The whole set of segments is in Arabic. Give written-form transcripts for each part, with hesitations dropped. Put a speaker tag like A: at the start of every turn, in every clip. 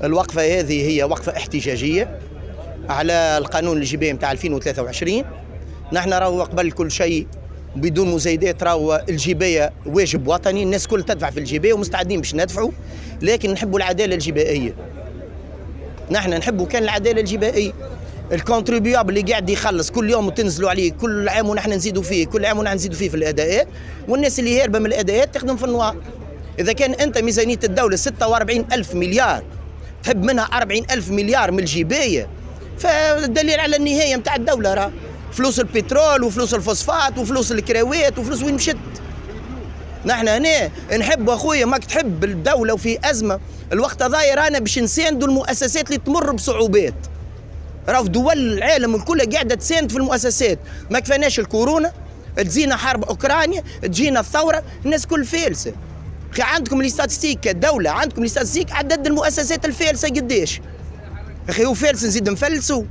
A: الوقفة هذه هي وقفة احتجاجية على القانون الجباية متاع 2023. نحن راهو قبل كل شيء بدون مزايدات راهو الجباية واجب وطني، الناس كل تدفع في الجباية ومستعدين باش ندفعوا، لكن نحبوا العدالة الجبائية. نحن نحبوا كان العدالة الجبائية. الكونتريبيوبل اللي قاعد يخلص كل يوم وتنزلوا عليه كل عام ونحن نزيدوا فيه، كل عام ونحن نزيدوا فيه في الأداءات، والناس اللي هاربة من الأداءات تخدم في النوار. إذا كان أنت ميزانية الدولة 46 ألف مليار تحب منها 40 ألف مليار من الجباية، فالدليل على النهاية متاع الدولة راه فلوس البترول وفلوس الفوسفات وفلوس الكراوات وفلوس وين مشت. نحن هنا نحب أخويا ماك تحب الدولة وفي أزمة الوقت هذا رانا باش نساندوا المؤسسات اللي تمر بصعوبات. راه في دول العالم الكل قاعدة تساند في المؤسسات، ما كفاناش الكورونا، تجينا حرب أوكرانيا، تجينا الثورة، الناس كل فالسة. عندكم الاستاتستيك كدولة، عندكم الاستاتستيك عدد المؤسسات الفالسة قديش؟ أخي هو فالس نزيد نفلسوا؟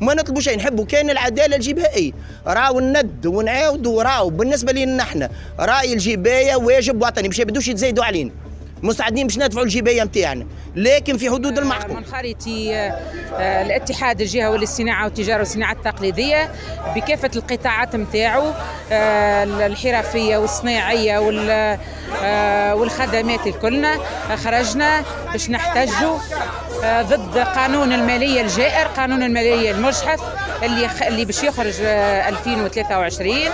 A: ما نطلبوا شيء، نحبوا كان العدالة الجبائية. راهو ند ونعاودوا راهو بالنسبة لنا نحن راي الجباية واجب وطني، باش يبدوش يتزايدوا علينا. مستعدين باش ندفعوا الجباية نتاعنا، لكن في حدود المعقول.
B: منخرطي الاتحاد الجهوي للصناعة والتجارة والصناعة التقليدية بكافة القطاعات نتاعو، الحرفية والصناعية والخدمات الكلنا، خرجنا باش نحتجوا ضد قانون المالية الجائر، قانون المالية المجحف اللي باش يخرج 2023.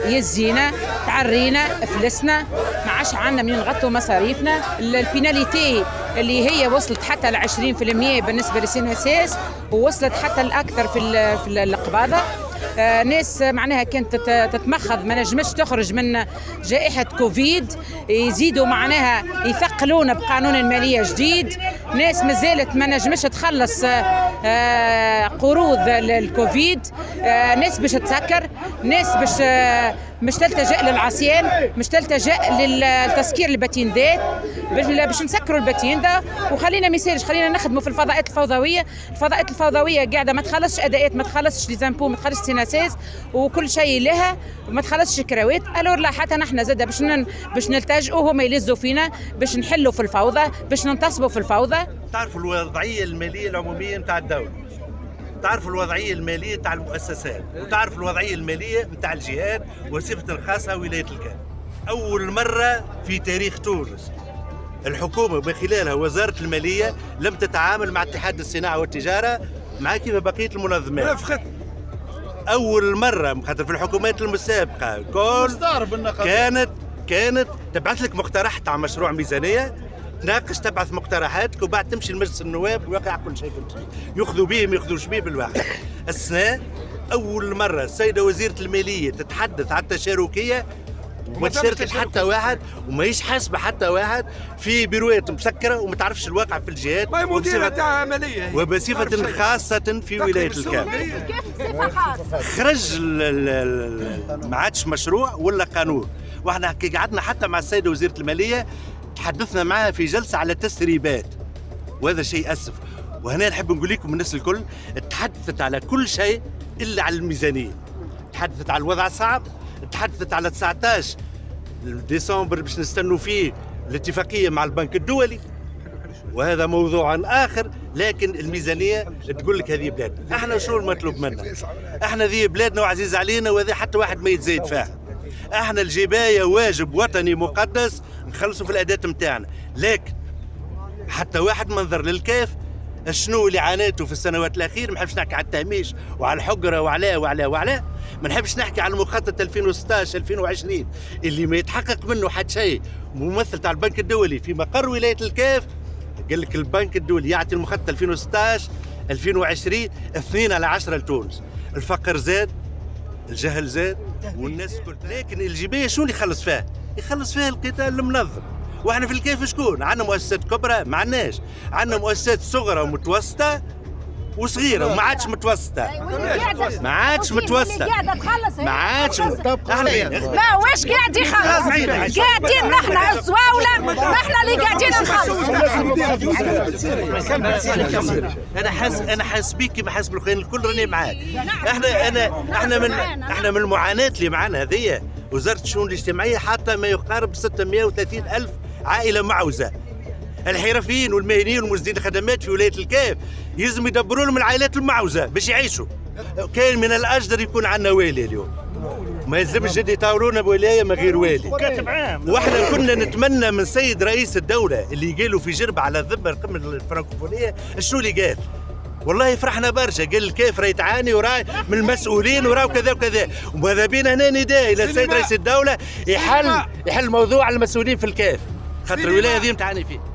B: يزينا تعرينا فلسنا، ما عادش عندنا منين نغطوا مصاريفنا. البيناليتي اللي هي وصلت حتى ل 20% بالنسبة للسيناسيس، ووصلت حتى الأكثر في القباضة. ناس معناها كانت تتمخض ما نجمش تخرج من جائحة كوفيد، يزيدوا معناها يثقلون بقانون المالية جديد. ناس مازالت ما نجمش تخلص قروض الكوفيد، ناس باش تسكر، ناس مش تلتجأ للعصيان، مش تلتجأ للتسكير الباتين باش نسكروا الباتين ده. وخلينا ميساج، خلينا نخدموا في الفضاءات الفوضويه. الفضاءات الفوضويه قاعده ما تخلصش اداءات، ما تخلصش لي زامبو، ما تخلصش سيناسيس، وكل شيء لها، وما تخلصش كراوات. الور لا حتى نحن زاده باش نلتجئوا، هما يلزوا فينا باش نحلوا في الفوضى، باش ننتصبوا في الفوضى.
C: تعرفوا الوضعيه الماليه العموميه نتاع الدوله، تعرفوا الوضعيه الماليه نتاع المؤسسات، وتعرفوا الوضعيه الماليه نتاع الجهات وصفه خاصه ولايه الكاف. اول مره في تاريخ تونس الحكومه من خلالها وزاره الماليه لم تتعامل مع اتحاد الصناعه والتجاره مع كيف بقيه المنظمات. اول مره، خاطر في الحكومات المسابقه كانت تبعث لك مقترح تاع مشروع ميزانيه، تناقش، تبعث مقترحاتك، وبعد تمشي لمجلس النواب ويقع كل شيء ياخذوا به ما ياخذوش به بالواقع. السنه اول مره السيده وزيره الماليه تتحدث على التشاركيه وما تشارك حتى واحد، وما هيش حاسبه حتى واحد في بيروات مسكره وما تعرفش الواقع في الجهات، وبصفه خاصه في ولايه الكاف. خرج ما عادش مشروع ولا قانون. واحنا قعدنا حتى مع السيده وزيره الماليه تحدثنا معها في جلسه على تسريبات، وهذا شيء اسف. وهنا نحب نقول لكم الناس الكل تحدثت على كل شيء الا على الميزانيه. تحدثت على الوضع الصعب، تحدثت على 19 ديسمبر باش نستنوا فيه الاتفاقيه مع البنك الدولي، وهذا موضوع اخر. لكن الميزانيه تقول لك هذه بلادنا، احنا شنو المطلوب منا؟ احنا ذي بلادنا وعزيز علينا، وهذا حتى واحد ما يتزايد فيها. احنا الجبايه واجب وطني مقدس نخلصوا في الاداء نتاعنا، لكن حتى واحد منظر للكاف شنو اللي عانيته في السنوات الاخيره. ما نحبش نحكي على التهميش وعلى الحقره وعلى ما نحبش نحكي على المخطط 2016 2020 اللي ما يتحقق منه حد شيء. ممثل تاع البنك الدولي في مقر ولايه الكاف قال لك البنك الدولي يعطي المخطط 2016 2020 2/10 لتونس. الفقر زاد، الجهل زاد، والناس كل. لكن الجبايه شو اللي يخلص فيها؟ يخلص فيها القتال المنظم. واحنا في الكيف شكون؟ عندنا مؤسسات كبرى؟ ما عندناش. عندنا مؤسسات صغرى ومتوسطه وصغيره وما عادش متوسطه. ما عادش متوسطه. ما عادش.
D: ما واش قاعد يخلص؟ قاعدين نحن الزواوله، نحن اللي قاعدين نخلص.
C: انا حاس بيك كيما حاس بالاخرين الكل، راني معاك. احنا من المعاناه اللي معانا هذيا. وزاره الشؤون الاجتماعيه حاطه ما يقارب 630 ألف عائله معوزه. الحرفيين والمهنيين والمجدين الخدمات في ولايه الكاف يلزم يدبروا لهم العائلات المعوزه باش يعيشوا. كان من الاجدر يكون عندنا والي اليوم، ما يلزمش جد يطاولونا بولايه من غير والي.
E: كاتب عام.
C: واحنا كنا نتمنى من سيد رئيس الدوله اللي قالوا في جربه على ذمه القمه الفرنكوفونيه شنو اللي قال؟ والله فرحنا برشا، قال الكيف راهي تعاني وراي من المسؤولين وراو كذا وكذا، وماذا بينا هنا نداء الى السيد رئيس الدوله يحل موضوع المسؤولين في الكيف، خاطر الولايه هذه تعاني فيه.